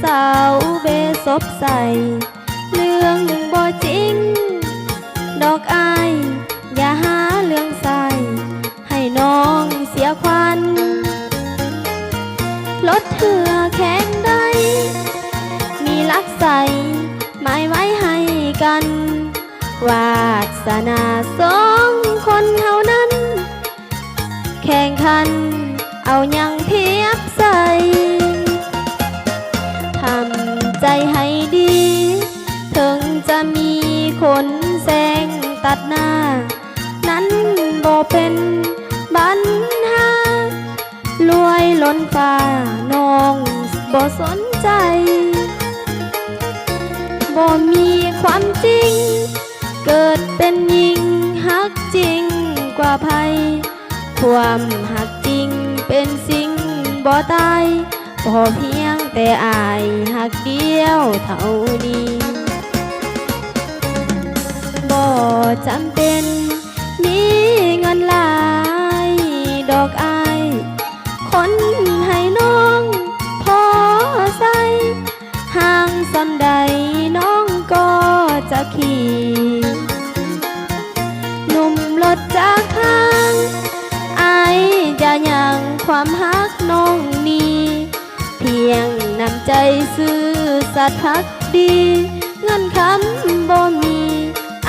สาวเบศบใส่เรื่องบ่จริงดอกอายอย่าหาเรื่องใส่ให้น้องเสียควันรถเถื่อแข็งได้มีลักใส่หมายไว้ให้กันวาสนาสองคนเท่านั้นแข่งขันเอายังเทียบใส่ทำใจให้ดีถึงจะมีคนแซงตัดหน้านั้นบ่เป็นปัญหารวยล้นฟ้าน้องบ่สนใจบ่มีความจริงเกิดเป็นหญิงฮักจริงกว่าภัยความหักจริงเป็นสิ่งบ่ตายพอเพียงแต่อายหักเดียวเท่านี้บ่จำเป็นมีเงินหลายดอกอายคนให้น้องพอใส่ห่างสันใดน้องก็จะขี่หนุ่มรถจากข้างอายจะยังความฮักน้องมีเพียงนำใจซื่อสัตย์พักดีเงินคำบ่มี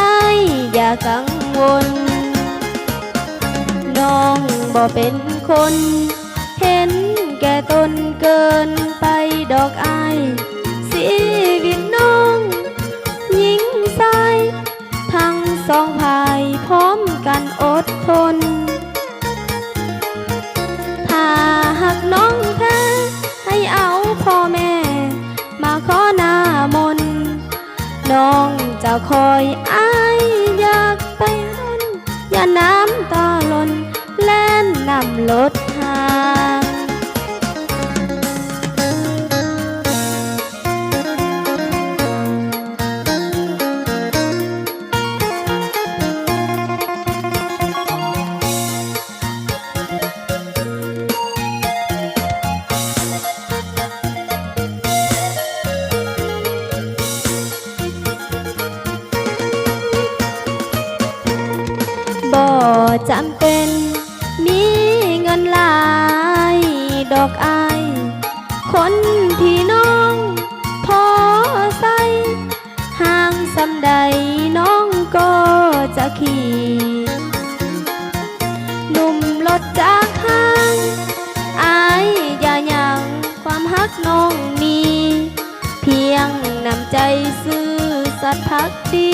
อายอย่ากังวลน้องบ่เป็นคนเห็นแก่ตนเกินไปดอกอายชีวิตน้องหญิงชายทั้งสองภายพร้อมกันอดทนถ้าหากน้องแท้ให้เอาพ่อแม่มาขอหน้ามนต์น้องจะคอยอายอยากไปร่นอย่าน้ำตาหล่นแล่นนำรถทางบ่จำเป็นมีเงินหลายดอกอายคนที่น้องพอใส่ห่างสำใดน้องก็จะขี่หนุ่มรถจากข้างอายอย่ายังความฮักน้องมีเพียงนำใจซื่อสัตย์พักดี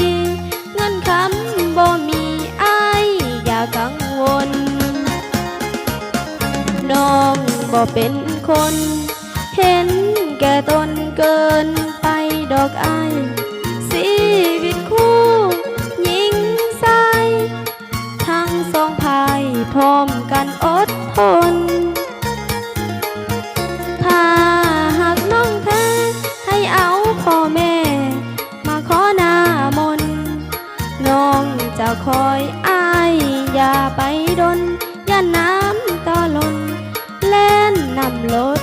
เงินคำบ่มีอายอย่ากังวลน้องบ่เป็นคนเห็นแก่ตนเกินไปดอกอายชีวิตคู่หญิงชายทั้งสองภายพร้อมกันอดทนถ้าหากน้องแท้ให้เอาพ่อแม่มาขอหน้ามนต์น้องจะคอยอายอย่าไปดนอย่าน้ำตาหล่นแล่นนำรถ